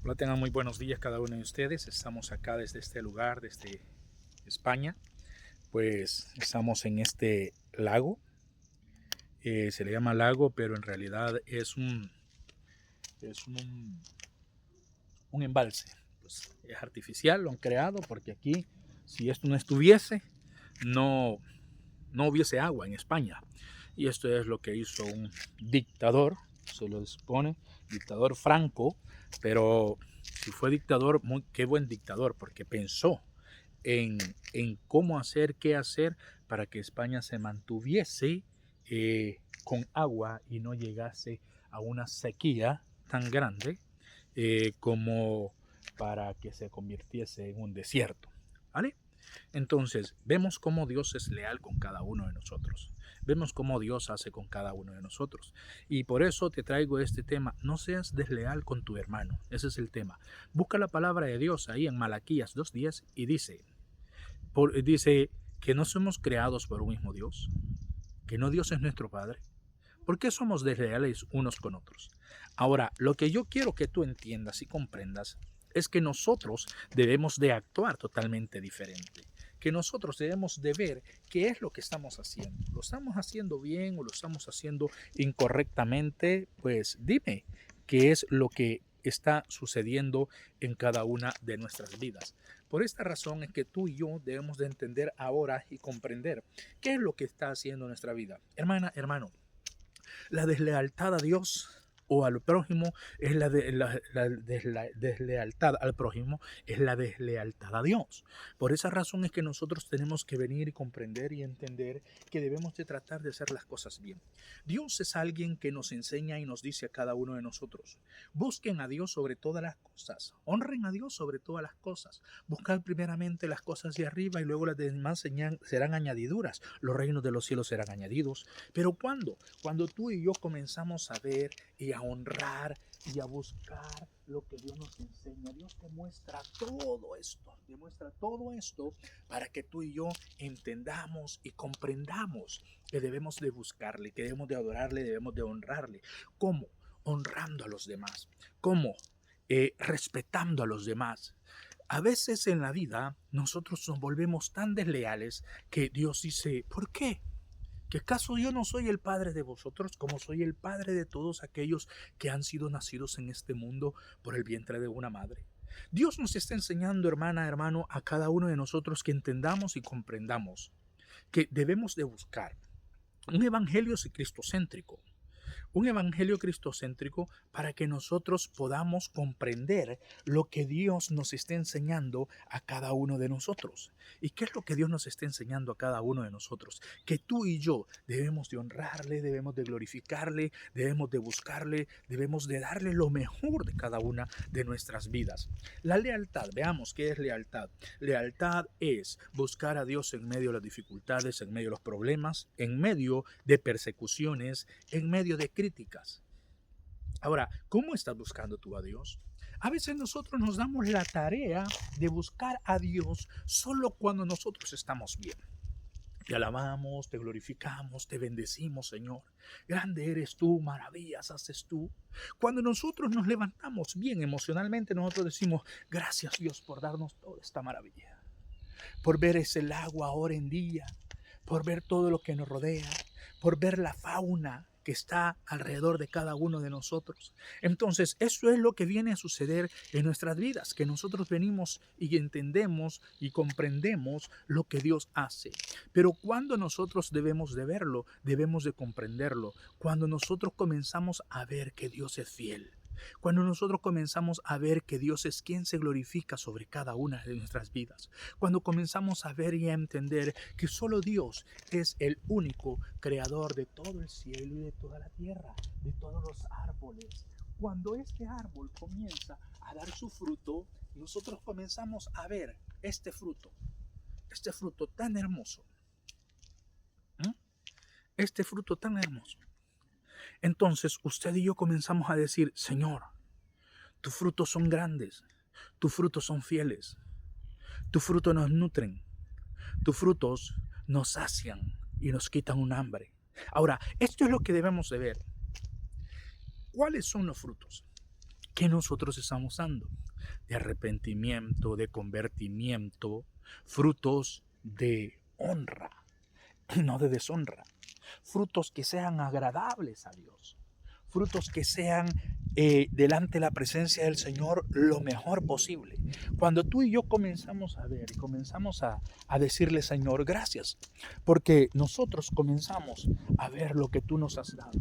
Hola, tengan muy buenos días cada uno de ustedes. Estamos acá desde este lugar, desde España. Pues estamos en este lago. Se le llama lago, pero en realidad es un embalse. Pues es artificial, lo han creado porque aquí, si esto no estuviese, no, no hubiese agua en España. Y esto es lo que hizo un dictador, se lo supone, dictador Franco, pero si fue dictador, qué buen dictador, porque pensó en, en cómo hacer, qué hacer para que España se mantuviese con agua y no llegase a una sequía tan grande como para que se convirtiese en un desierto. ¿Vale? Entonces, vemos cómo Dios es leal con cada uno de nosotros. Vemos cómo Dios hace con cada uno de nosotros. Y por eso te traigo este tema. No seas desleal con tu hermano. Ese es el tema. Busca la palabra de Dios ahí en Malaquías 2:10 y dice que no somos creados por un mismo Dios, que no Dios es nuestro Padre. ¿Por qué somos desleales unos con otros? Ahora, lo que yo quiero que tú entiendas y comprendas es que nosotros debemos de actuar totalmente diferente, que nosotros debemos de ver qué es lo que estamos haciendo. ¿Lo estamos haciendo bien o lo estamos haciendo incorrectamente? Pues dime qué es lo que está sucediendo en cada una de nuestras vidas. Por esta razón es que tú y yo debemos de entender ahora y comprender qué es lo que está haciendo nuestra vida. Hermana, hermano, la deslealtad a Dios o al prójimo es deslealtad al prójimo es la deslealtad a Dios. Por esa razón es que nosotros tenemos que venir y comprender y entender que debemos de tratar de hacer las cosas bien. Dios es alguien que nos enseña y nos dice a cada uno de nosotros: busquen a Dios sobre todas las cosas, honren a Dios sobre todas las cosas, buscad primeramente las cosas de arriba y luego las demás serán añadiduras, los reinos de los cielos serán añadidos. Pero ¿cuándo? Cuando tú y yo comenzamos a ver y a honrar y a buscar lo que Dios nos enseña. Dios demuestra todo esto para que tú y yo entendamos y comprendamos que debemos de buscarle, que debemos de adorarle, debemos de honrarle. ¿Cómo? Honrando a los demás. ¿Cómo? Respetando a los demás. A veces en la vida nosotros nos volvemos tan desleales que Dios dice: ¿por qué? ¿Que acaso yo no soy el padre de vosotros como soy el padre de todos aquellos que han sido nacidos en este mundo por el vientre de una madre? Dios nos está enseñando, hermana, hermano, a cada uno de nosotros que entendamos y comprendamos que debemos de buscar un evangelio cristocéntrico, un evangelio cristocéntrico para que nosotros podamos comprender lo que Dios nos está enseñando a cada uno de nosotros. ¿Y qué es lo que Dios nos está enseñando a cada uno de nosotros? Que tú y yo debemos de honrarle, debemos de glorificarle, debemos de buscarle, debemos de darle lo mejor de cada una de nuestras vidas. La lealtad, veamos qué es lealtad. Lealtad es buscar a Dios en medio de las dificultades, en medio de los problemas, en medio de persecuciones, en medio de críticas. Ahora, ¿cómo estás buscando tú a Dios? A veces nosotros nos damos la tarea de buscar a Dios solo cuando nosotros estamos bien. Te alabamos, te glorificamos, te bendecimos, Señor. Grande eres tú, maravillas haces tú. Cuando nosotros nos levantamos bien emocionalmente, nosotros decimos: gracias, Dios, por darnos toda esta maravilla, por ver ese lago ahora en día, por ver todo lo que nos rodea, por ver la fauna que está alrededor de cada uno de nosotros. Entonces, eso es lo que viene a suceder en nuestras vidas, que nosotros venimos y entendemos y comprendemos lo que Dios hace. Pero cuando nosotros debemos de verlo, debemos de comprenderlo, cuando nosotros comenzamos a ver que Dios es fiel, cuando nosotros comenzamos a ver que Dios es quien se glorifica sobre cada una de nuestras vidas, cuando comenzamos a ver y a entender que solo Dios es el único creador de todo el cielo y de toda la tierra, de todos los árboles. Cuando este árbol comienza a dar su fruto, nosotros comenzamos a ver este fruto tan hermoso, este fruto tan hermoso. Entonces usted y yo comenzamos a decir: Señor, tus frutos son grandes, tus frutos son fieles, tus frutos nos nutren, tus frutos nos sacian y nos quitan un hambre. Ahora, esto es lo que debemos de ver. ¿Cuáles son los frutos? ¿Qué nosotros estamos dando? De arrepentimiento, de convertimiento, frutos de honra y no de deshonra. Frutos que sean agradables a Dios. Frutos que sean delante de la presencia del Señor lo mejor posible. Cuando tú y yo comenzamos a ver y comenzamos a decirle, Señor, gracias, porque nosotros comenzamos a ver lo que tú nos has dado.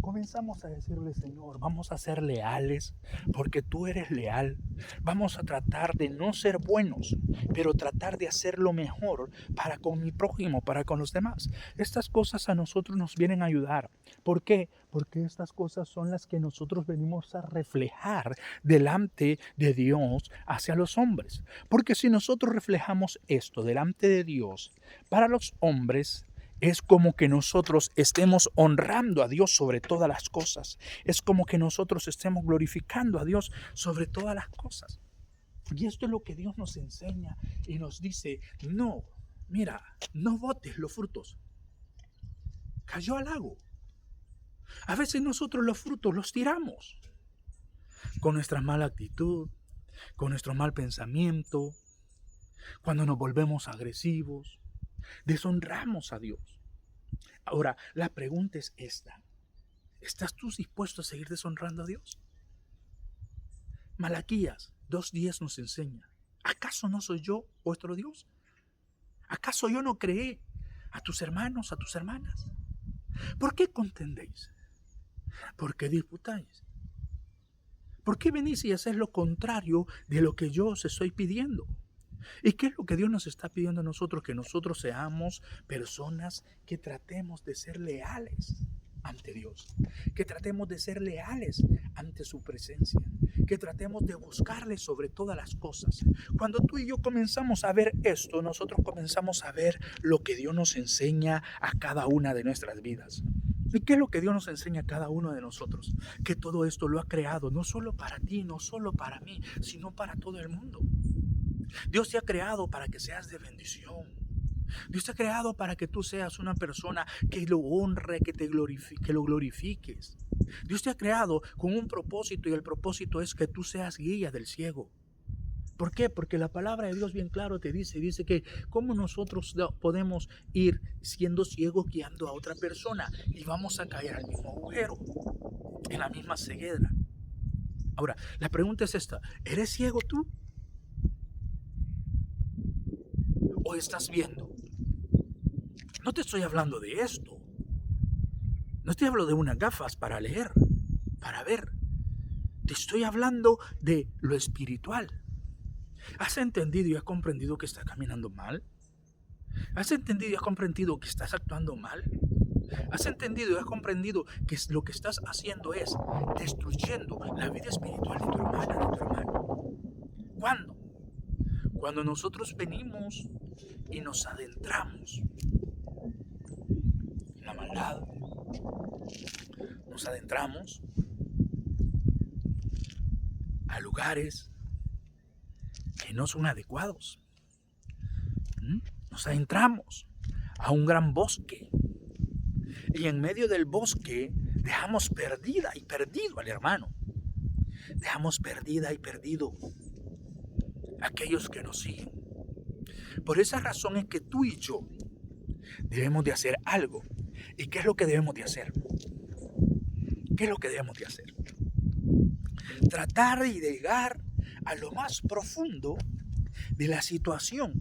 Comenzamos a decirle, Señor, vamos a ser leales porque tú eres leal. Vamos a tratar de no ser buenos, pero tratar de hacer lo mejor para con mi prójimo, para con los demás. Estas cosas a nosotros nos vienen a ayudar. ¿Por qué? Porque estas cosas son las que nosotros venimos a reflejar delante de Dios hacia los hombres. Porque si nosotros reflejamos esto delante de Dios para los hombres, es como que nosotros estemos honrando a Dios sobre todas las cosas. Es como que nosotros estemos glorificando a Dios sobre todas las cosas. Y esto es lo que Dios nos enseña y nos dice, no, mira, no botes los frutos. Cayó al lago. A veces nosotros los frutos los tiramos con nuestra mala actitud, con nuestro mal pensamiento, cuando nos volvemos agresivos. Deshonramos a Dios. Ahora, la pregunta es esta. ¿Estás tú dispuesto a seguir deshonrando a Dios? Malaquías 2:10 nos enseña. ¿Acaso no soy yo vuestro Dios? ¿Acaso yo no creé a tus hermanos, a tus hermanas? ¿Por qué contendéis? ¿Por qué disputáis? ¿Por qué venís y hacéis lo contrario de lo que yo os estoy pidiendo? ¿Y qué es lo que Dios nos está pidiendo a nosotros? Que nosotros seamos personas que tratemos de ser leales ante Dios, que tratemos de ser leales ante su presencia, que tratemos de buscarle sobre todas las cosas. Cuando tú y yo comenzamos a ver esto, nosotros comenzamos a ver lo que Dios nos enseña a cada una de nuestras vidas. ¿Y qué es lo que Dios nos enseña a cada uno de nosotros? Que todo esto lo ha creado no solo para ti, no solo para mí, sino para todo el mundo. Dios te ha creado para que seas de bendición. Dios te ha creado para que tú seas una persona que lo honre, que lo glorifiques. Dios te ha creado con un propósito y el propósito es que tú seas guía del ciego. ¿Por qué? Porque la palabra de Dios bien claro te dice que cómo nosotros podemos ir siendo ciegos guiando a otra persona y vamos a caer al mismo agujero, en la misma ceguera. Ahora, la pregunta es esta, ¿eres ciego tú? ¿O estás viendo? No te estoy hablando de esto. No te hablo de unas gafas para leer, para ver. Te estoy hablando de lo espiritual. ¿Has entendido y has comprendido que estás caminando mal? ¿Has entendido y has comprendido que estás actuando mal? ¿Has entendido y has comprendido que lo que estás haciendo es destruyendo la vida espiritual de tu hermana, de tu hermano? ¿Cuándo? Cuando nosotros venimos y nos adentramos en la maldad, nos adentramos a lugares que no son adecuados. Nos adentramos a un gran bosque y en medio del bosque dejamos perdida y perdido al hermano. Dejamos perdida y perdido a aquellos que nos siguen. Por esa razón es que tú y yo debemos de hacer algo. ¿Y qué es lo que debemos de hacer? ¿Qué es lo que debemos de hacer? Tratar de llegar a lo más profundo de la situación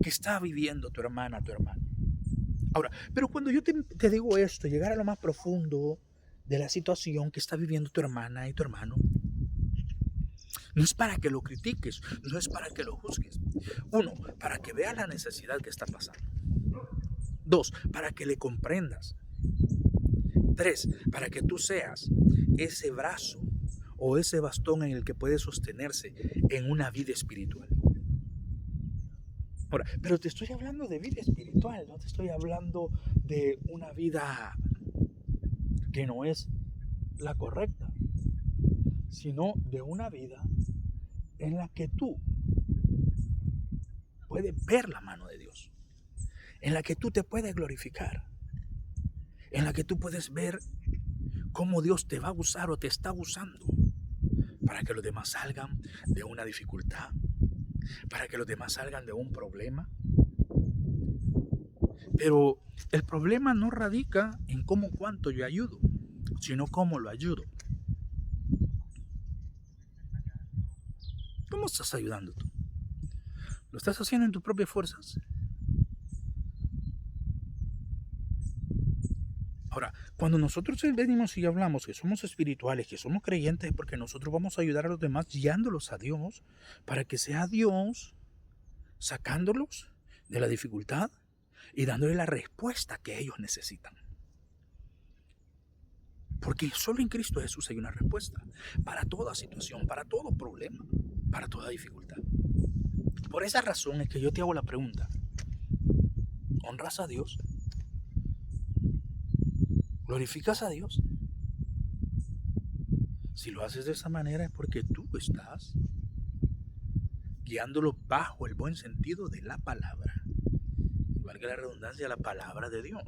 que está viviendo tu hermana, tu hermano. Ahora, pero cuando yo te digo esto, llegar a lo más profundo de la situación que está viviendo tu hermana y tu hermano, no es para que lo critiques, no es para que lo juzgues. Uno, para que veas la necesidad que está pasando. Dos, para que le comprendas. Tres, para que tú seas ese brazo o ese bastón en el que puede sostenerse en una vida espiritual. Ahora, pero te estoy hablando de vida espiritual, no te estoy hablando de una vida que no es la correcta, sino de una vida en la que tú puedes ver la mano de Dios, en la que tú te puedes glorificar, en la que tú puedes ver cómo Dios te va a usar o te está usando para que los demás salgan de una dificultad, para que los demás salgan de un problema. Pero el problema no radica en cómo cuánto yo ayudo, sino cómo lo ayudo. ¿Cómo estás ayudando tú? ¿Lo estás haciendo en tus propias fuerzas? Ahora, cuando nosotros venimos y hablamos que somos espirituales, que somos creyentes, es porque nosotros vamos a ayudar a los demás guiándolos a Dios, para que sea Dios sacándolos de la dificultad y dándole la respuesta que ellos necesitan. Porque solo en Cristo Jesús hay una respuesta para toda situación, para todo problema, para toda dificultad. Por esa razón es que yo te hago la pregunta: ¿honras a Dios? ¿Glorificas a Dios? Si lo haces de esa manera es porque tú estás guiándolo bajo el buen sentido de la palabra. Valga la redundancia, la palabra de Dios,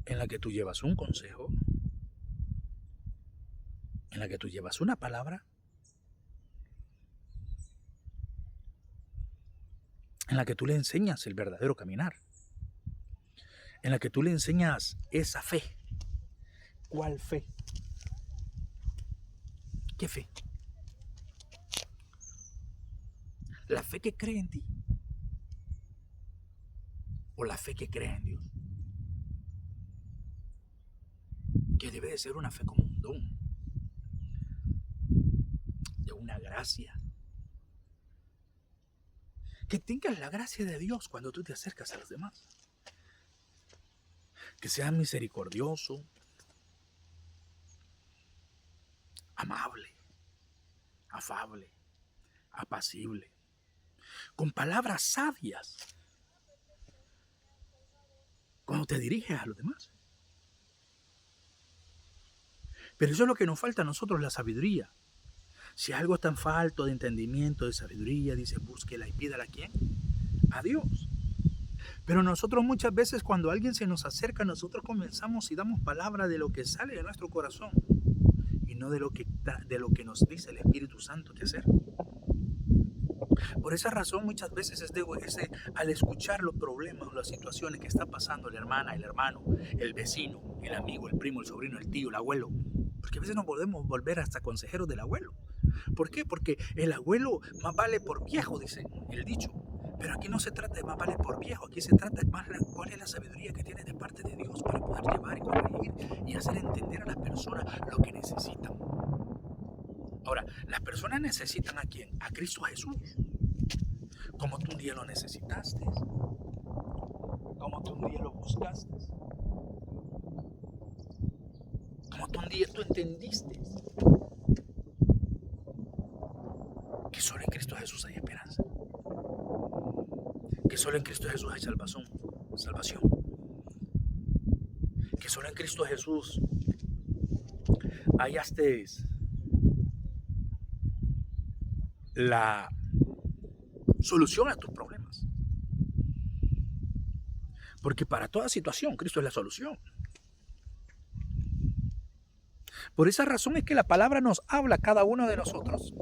en la que tú llevas un consejo, en la que tú llevas una palabra, en la que tú le enseñas el verdadero caminar, en la que tú le enseñas esa fe. ¿Cuál fe? ¿Qué fe? ¿La fe que cree en ti? ¿O la fe que cree en Dios? Que debe de ser una fe como un don, de una gracia. Que tengas la gracia de Dios cuando tú te acercas a los demás. Que sea misericordioso, amable, afable, apacible, con palabras sabias cuando te diriges a los demás. Pero eso es lo que nos falta a nosotros, la sabiduría. Si algo está en falto de entendimiento, de sabiduría, dice, búsquela y pídala ¿a quién? A Dios. Pero nosotros muchas veces cuando alguien se nos acerca, nosotros comenzamos y damos palabra de lo que sale de nuestro corazón y no de lo que nos dice el Espíritu Santo que hacer. Por esa razón muchas veces al escuchar los problemas o las situaciones que está pasando la hermana, el hermano, el vecino, el amigo, el primo, el sobrino, el tío, el abuelo, porque a veces nos podemos volver hasta consejeros del abuelo. ¿Por qué? Porque el abuelo más vale por viejo, dice el dicho. Pero aquí no se trata de más vale por viejo, aquí se trata de más cuál es la sabiduría que tiene de parte de Dios para poder llevar y corregir y hacer entender a las personas lo que necesitan. Ahora, las personas necesitan ¿a quién? A Cristo Jesús. Como tú un día lo necesitaste, como tú un día lo buscaste, como tú un día tú entendiste que solo en Cristo Jesús hay esperanza, que solo en Cristo Jesús hay salvación, que solo en Cristo Jesús hallaste la solución a tus problemas. Porque para toda situación Cristo es la solución. Por esa razón es que la palabra nos habla a cada uno de nosotros